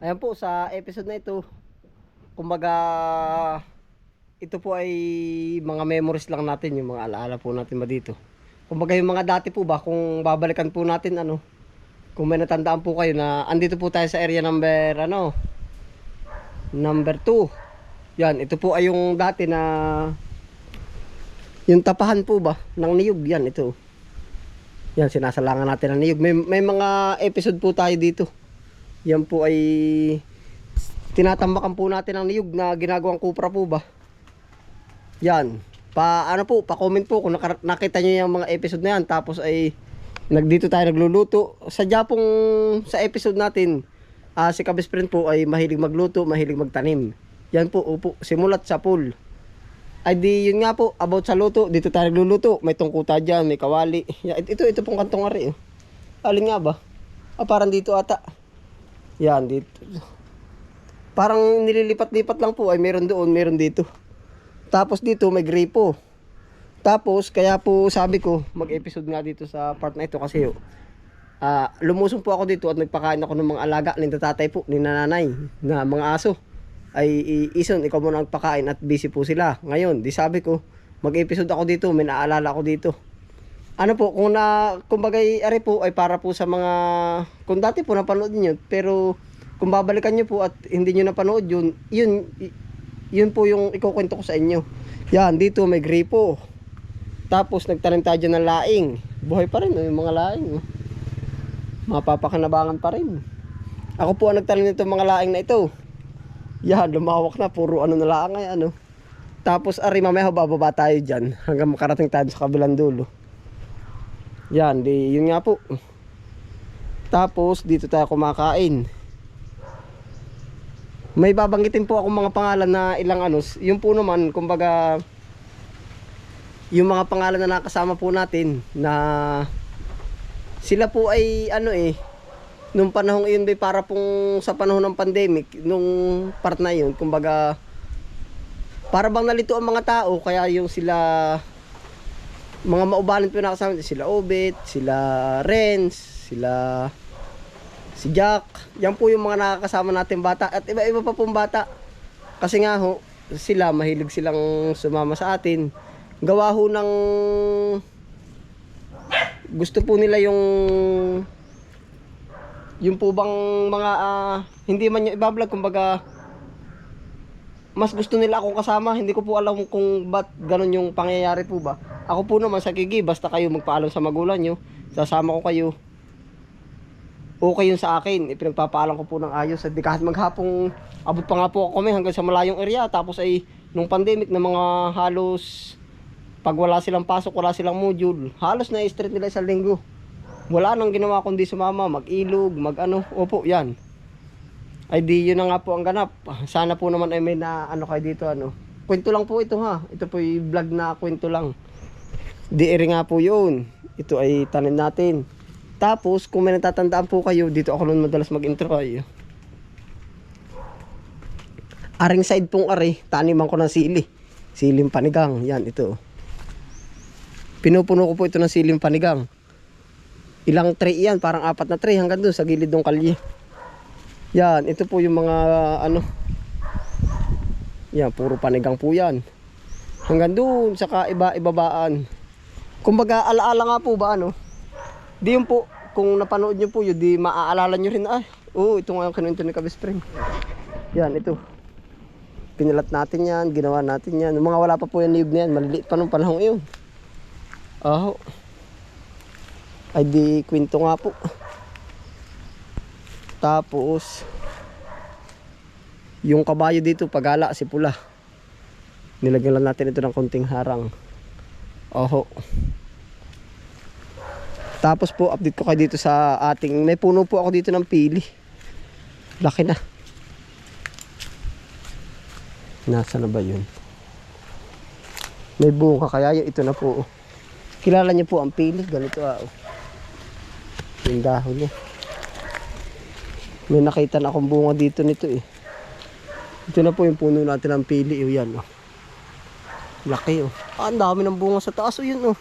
Ayan po, sa episode na ito, kumbaga, ito po ay mga memories lang natin, yung mga alaala po natin ba dito. Kumbaga yung mga dati po ba, kung babalikan po natin, kung may natandaan po kayo na andito po tayo sa area number, number 2. Yan, ito po ay yung dati na, yung tapahan po ba, ng niyog, yan, ito. Yan, sinasalangan natin ng niyog. May mga episode po tayo dito. Yan po ay tinatambakan po natin ang niyog na ginagawang kupra po ba. Yan. Pa-comment po kung nakita niyo yung mga episode na yan. Tapos ay nagdito tayo nagluluto. Sadya pong sa episode natin, si Kabisprint po ay mahilig magluto, mahilig magtanim. Yan po, upo, simulat sa pool. Ay di yun nga po, about sa luto, dito tayo nagluluto. May tungkuta dyan, may kawali. Yan, ito pong kantong ari. Alin nga ba? Parang dito ata. Yan, dito. Parang nililipat-lipat lang po. Ay meron doon, meron dito. Tapos dito may gripo. Tapos kaya po sabi ko, mag-episode nga dito sa part na ito kasi lumusong po ako dito at nagpakain ako ng mga alaga ni tatay po, ni nanay, na mga aso. Ay ison, ikaw muna nagpakain at busy po sila. Ngayon, di sabi ko, mag-episode ako dito, may naalala ako dito. Ano po, kumbagay ari po ay para po sa mga, kung dati po napanood niyo, pero kung babalikan niyo po at hindi niyo napanood yun po yung ikukwento ko sa inyo. Yan, dito may gripo. Tapos nagtanim tayo dyan ng laing. Buhay pa rin, yung mga laing. Mapapakanabangan pa rin. Ako po ang nagtanim nito mga laing na ito. Yan, lumawak na, puro na lang ay Tapos ari mamaya bababa tayo dyan hanggang makarating tayo sa kabilang dulo. Yan, yun nga po. Tapos dito tayo kumakain. May babanggitin po ako mga pangalan na ilang yung po naman, kumbaga, yung mga pangalan na nakasama po natin na sila po ay nung panahong iyon ba para pong sa panahon ng pandemic, nung part na yun, kumbaga, para bang nalito ang mga tao, kaya yung sila, mga maubanan po na kasama, sila Obet, sila Renz, sila si Jack, yan po yung mga nakakasama natin bata at iba-iba pa pong bata. Kasi nga ho, sila mahilig silang sumama sa atin. Gawa ho ng gusto po nila yung po bang mga hindi man yung ibablog, kumbaga mas gusto nila akong kasama. Hindi ko po alam kung ba't ganun yung pangyayari po ba. Ako po naman sa Kigi, basta kayo magpaalam sa magulang nyo, sasama ko kayo. Okay yun sa akin, ipinagpapaalam ko po ng ayos. At di kahit maghapong, abot pa nga po ako kami hanggang sa malayong area. Tapos ay, nung pandemic na mga halos, pag wala silang pasok, wala silang module, halos na i-street nila isang linggo. Wala nang ginawa kundi sumama, mag-ilog, opo, yan. Ay di yun na nga po ang ganap. Sana po naman ay may na kayo dito, Kwento lang po ito ha, ito po yung vlog na kwento lang. Di nga po yun, ito ay tanim natin. Tapos, kung may natatandaan po kayo, dito ako noon madalas mag-intro kayo. Aring side pong taniman ko ng sili. Siling panigang, yan, ito. Pinupuno ko po ito ng siling panigang. Ilang tray yan, parang 4 na tray hanggang doon sa gilid ng kalye. Yan, ito po yung mga, yan, puro panigang po yan. Hanggang doon, saka ibabaan. Kumbaga, alaala nga po ba, di yun po, kung napanood nyo po yun, di maaalala nyo rin, ito nga yung kinuwento ni Kabispring. Yan, ito. Pinalat natin yan, ginawa natin yan. Nung mga wala pa po yung niyog na yan, maliliit pa nung panahon yun. Ay di, kwento nga po. Tapos, yung kabayo dito, pagala, si pula. Nilagyan lang natin ito ng konting harang. Tapos po, update ko kayo dito sa ating, may puno po ako dito ng pili. Laki na. Nasa na ba yun? May bunga kaya yun, ito na po. Kilala niyo po ang pili, ganito yung dahon niya. May nakita na akong bunga dito nito Ito na po yung puno natin ng pili, yan Laki ang dami ng bunga sa taas, yun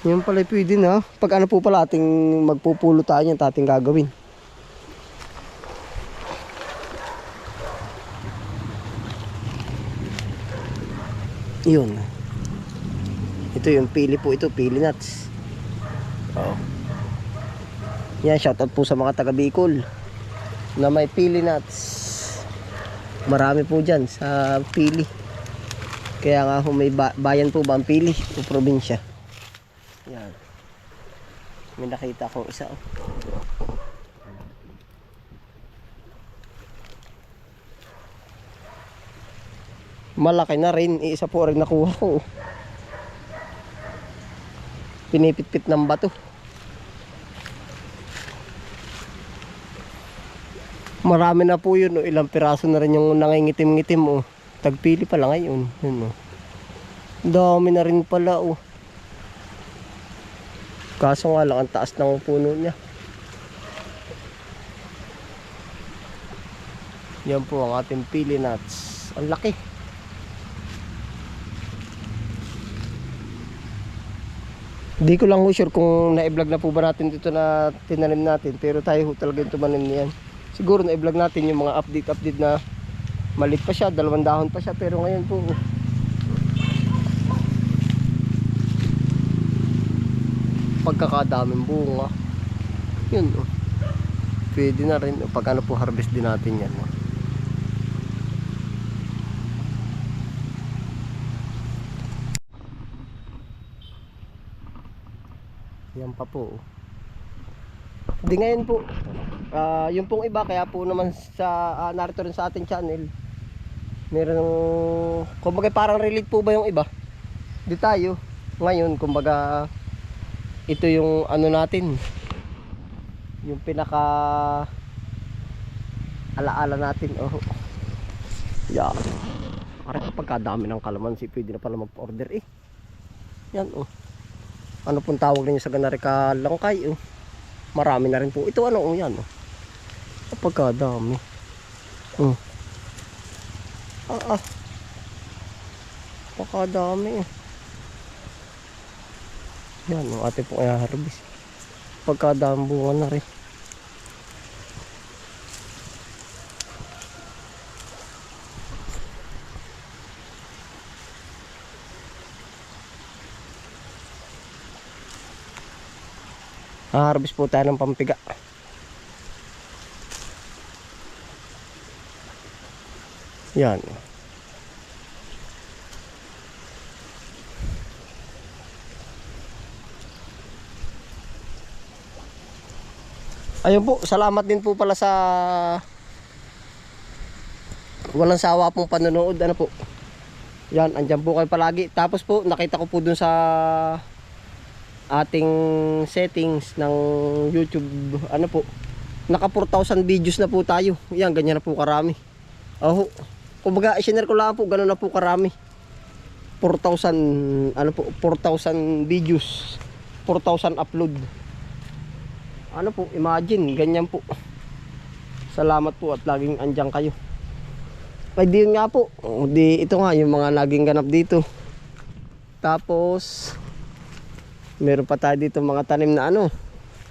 Yan pala pwede na. Pag po pala ating magpupulo tayo yan, ating gagawin. Yun. Ito yung pili po ito, pili nuts. Oh. Yan, shoutout po sa mga taga Bicol na may pili nuts. Marami po dyan sa pili. Kaya nga may bayan po ba ang pili o probinsya. Yan. May nakita akong isa. Oh. Malaki na rin, isa po rin nakuha ko. Pinipit-pit ng bato. Marami na po yun, oh. Ilang piraso na rin yung nangingitim-ngitim, oh. Tagpili pala ngayon. Yun, oh. Dami na rin pala, oh. Kaso nga lang ang taas ng puno niya. Yan po ang ating pili nuts. Ang laki. Hindi ko lang sure kung na-vlog na po ba natin dito na tinanim natin. Pero tayo ho talaga yung tumanim niyan. Siguro na-vlog natin yung mga update na malit pa siya, 2 dahon pa siya. Pero ngayon po, pagkakadaming bunga. Yun, oh. Pwede na rin. Pag ano po, harvest din natin yan. Oh. Yan pa po. Di ngayon po. Yung pong iba, kaya po naman sa narito rin sa ating channel. Meron, kumbaga parang relate po ba yung iba? Di tayo. Ngayon, kumbaga ito yung ano natin. Yung pinaka alaala natin. Oh. Yan. Parang pagkadami ng kalamansi, pwede na pala mag-order eh. Yan oh. Ano pong tawag ninyo sa ganarika langkay, oh. Marami na rin po. Ito ano, oh, yan, oh. Pagkadami. Oh. Pagkadami, eh. Yan, oh, ate pong i-harvest. Pagkadami bunga na rin. Harvest po tayo ng pampiga. Yan. Ayun po, salamat din po pala sa walang sawa pong panonood. Ano po? Yan, andyan po kayo palagi. Tapos po, nakita ko po dun sa ating settings ng YouTube, ano po, naka 4,000 videos na po tayo. Yan, ganyan na po karami. Oh, kumbaga i-share ko lang po, gano'n na po karami. 4,000 ano po, 4,000 videos, 4,000 upload. Ano po, imagine, ganyan po. Salamat po at laging andyan kayo. Ay di nga po, di ito nga yung mga naging ganap dito. Tapos meron pa tayo dito mga tanim na ano.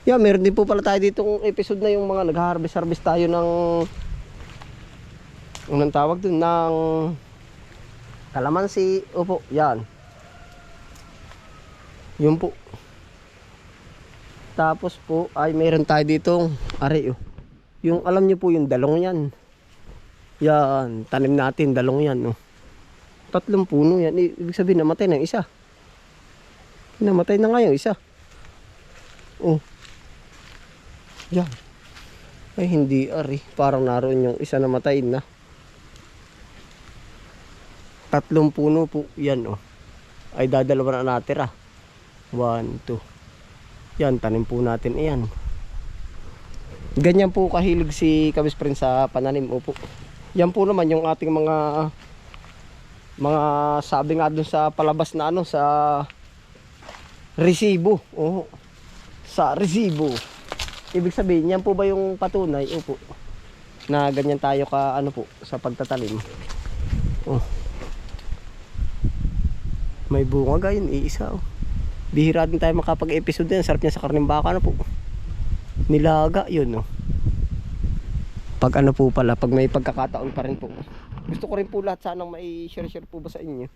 Yeah, meron din po pala tayo dito episode na yung mga nag-harvest tayo ng unang tawag dun, ng kalamansi. Opo, yan. Yun po. Tapos po ay meron tayo dito ari, oh. Yung alam niyo po yung dalong yan. Yan, tanim natin dalong yan, oh. 3 puno yan. Ibig sabihin namatay na isa. Namatay na nga yung isa. Oh. Yan. Ay hindi ari. Parang naroon yung isa namatay na. 3 puno po. Yan oh. Ay dadalawa na natira. 1, 2. Yan, tanim po natin iyan. Ganyan po kahilig si Kabis Prince sa pananim. Opo. Yan po naman yung ating mga sabi nga dun sa palabas na ano, sa resibo. Oh, sa resibo. Ibig sabihin, yan po ba yung patunay? Opo. Na ganyan tayo ka ano po sa pagtatalim. Oh. May bunga gayon, iisa oh. Bihira din tayo makapag-episode din. Sarap niya sa karneng baka na po. Nilaga yun oh. Pag ano po pala, pag may pagkakataon pa rin po. Gusto ko rin po lahat sanang mai-share po ba sa inyo.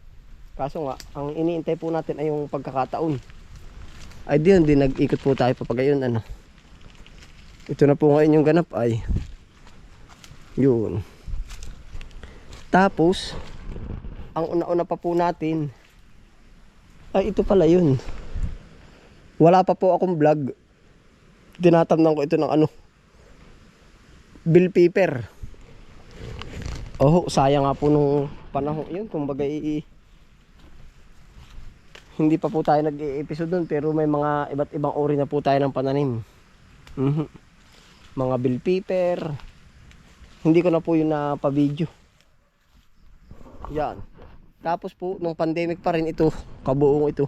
Kaso nga, ang iniintay po natin ay yung pagkakataon. Ay diyan din nag-ikot po tayo papagayon ano. Ito na po ngayon yung ganap ay yun. Tapos ang una-una pa po natin ay ito pala yun. Wala pa po akong vlog. Tinatamnan ko ito ng ano, bill paper. Oh, sayang nga po nung panahon yun. Kumbaga hindi pa po tayo nag-episode doon, pero may mga iba't ibang uri na po tayo ng pananim. Mga bill paper. Hindi ko na po yun na pa-video. Yan. Tapos po nung pandemic pa rin ito, kabuong ito.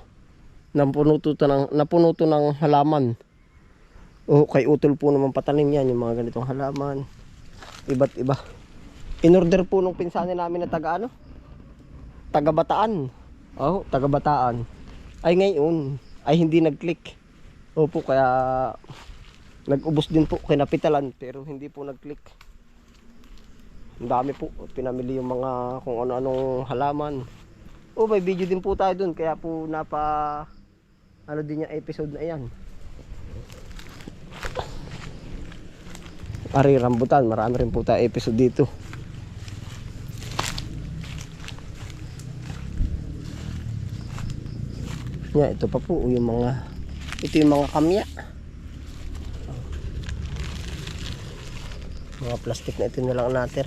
Napuno to ng halaman. O kay utol po naman patanim yan, yung mga ganitong halaman. Iba't iba. In-order po nung pinsanin namin na taga ano? Taga Bataan. Oh, taga Bataan. Ay ngayon ay hindi nag-click. Opo, kaya nag-ubos din po kinapitalan pero hindi po nag-click. Ang dami po pinamili yung mga kung ano-anong halaman. Oh, may video din po tayo dun, kaya po ano din yung episode na yan. Ari rambutan, marami rin po tayo episode dito. Yeah, ito pa po yung ito yung mga kamya. Mga plastic na ito na lang natin.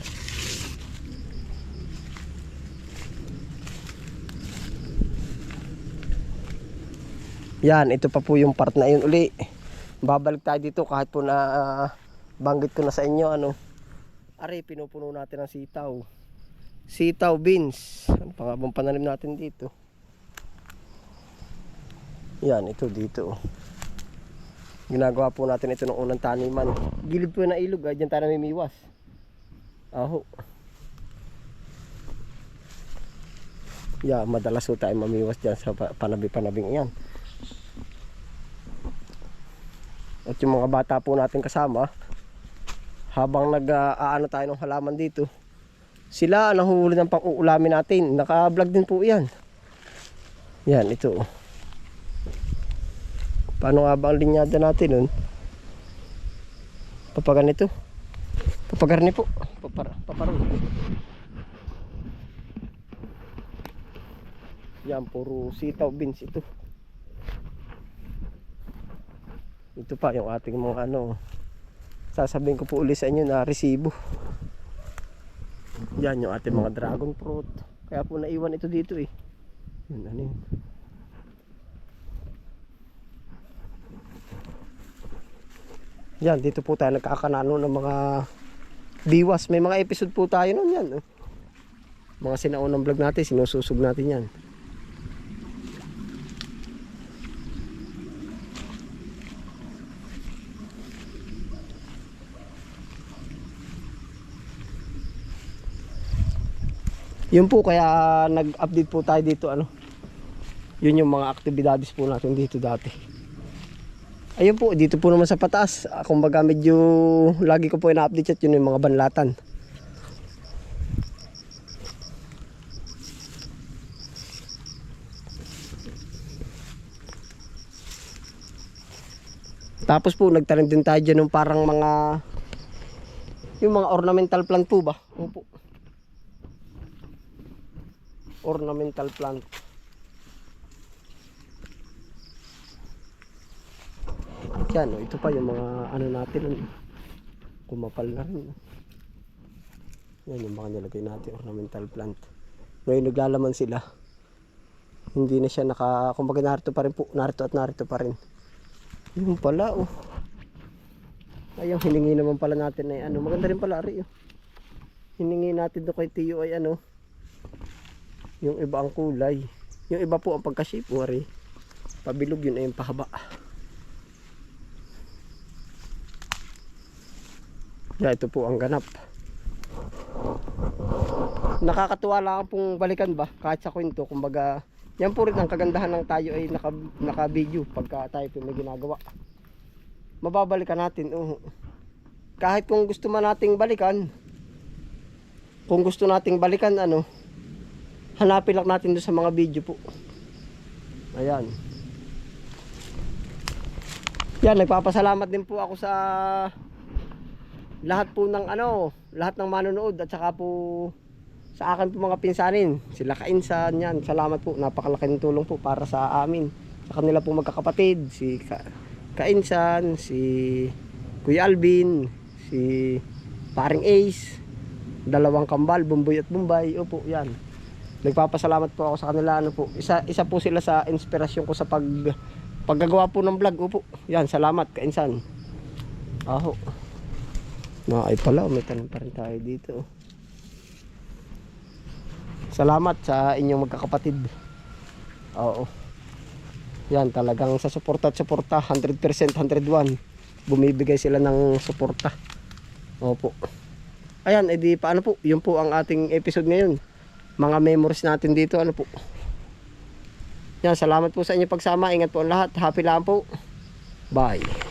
Yan, ito pa po yung part na yun uli. Babalik tayo dito kahit po na banggit ko na sa inyo ano. Ari, pinupuno natin ng sitaw. Sitaw beans. Ano pa nga bang pananim natin dito? Yan, ito dito. Ginagawa po natin ito ng unang taniman. Gilid po na ilog, diyan tayo namimiwas. Aho. Yeah, madalas po tayo mamiwas dyan sa panabi-panabing yan. At yung mga bata po natin kasama, habang nag-aano tayo ng halaman dito, sila nahuhuli ng pang-uulamin natin. Naka-vlog din po yan. Yan, ito. Paano nga ba ang linyada natin nun? Papaganito. Papagarni po. Paparoon. Yan, puro sitaw beans ito. Ito pa yung ating mga ano. Sasabihin ko po ulit sa inyo na resibo. Yan yung ating mga dragon fruit. Kaya po naiwan ito dito eh. Yun, ano yun. Yan, dito po tayo nagkakanano ng mga biwas. May mga episode po tayo nun yan. Mga sinaunang vlog natin, sinususog natin yan. Yun po, kaya nag-update po tayo dito ano. Yun yung mga aktibidades po natin dito dati. Ayun po, dito po naman sa pataas. Kumbaga medyo lagi ko po ina-update at yun yung mga banlatan. Tapos po nagtanim din tayo dyan ng parang yung mga ornamental plant po ba? Opo. Ornamental plant. Yan, ito pa yung mga ano natin. Kumapal na rin. Yan yung mga nilagay natin, ornamental plant. Ngayon naglalaman sila. Hindi na siya kumbaga narito pa rin po. Narito pa rin. Yung pala oh. Ay, yung hiningi naman pala natin ay ano. Maganda rin pala ari oh. Hiningi natin doon kay Tiyo ay ano. Yung iba ang kulay. Yung iba po ang pagka-shape ari. Pabilog yun ay yung pahaba. Yeah, ito po ang ganap. Nakakatuwa lang pong balikan ba kahit sa kwento. Kumbaga yan po rin ang kagandahan ng tayo ay naka-video pagka tayo po may ginagawa. Mababalikan natin. Kahit kung gusto man nating balikan, kung gusto nating balikan ano, hanapin lang natin doon sa mga video po. Ayan. Yan, nagpapasalamat din po ako sa lahat po ng lahat ng manonood at saka po sa akin po mga pinsanin. Sila Kainsan yan. Salamat po. Napakalaking tulong po para sa amin. Sa kanila po magkakapatid, si Kainsan, si Kuya Alvin, si Paring Ace, dalawang kambal, Bumboy at Bombay. Opo, yan. Nagpapasalamat po ako sa kanila. Isa po sila sa inspirasyon ko sa paggagawa po ng vlog. Opo. Yan, salamat Kainsan. Aho. Ay pala, may tanong pa rin tayo dito. Salamat sa inyong magkakapatid. Oo. Yan, talagang sa suporta at suporta, 100%, 101. Bumibigay sila ng suporta. Opo. Ayan, edi paano po? Yun po ang ating episode ngayon. Mga memories natin dito, ano po. Yan, salamat po sa inyong pagsama. Ingat po ang lahat. Happy lang po. Bye.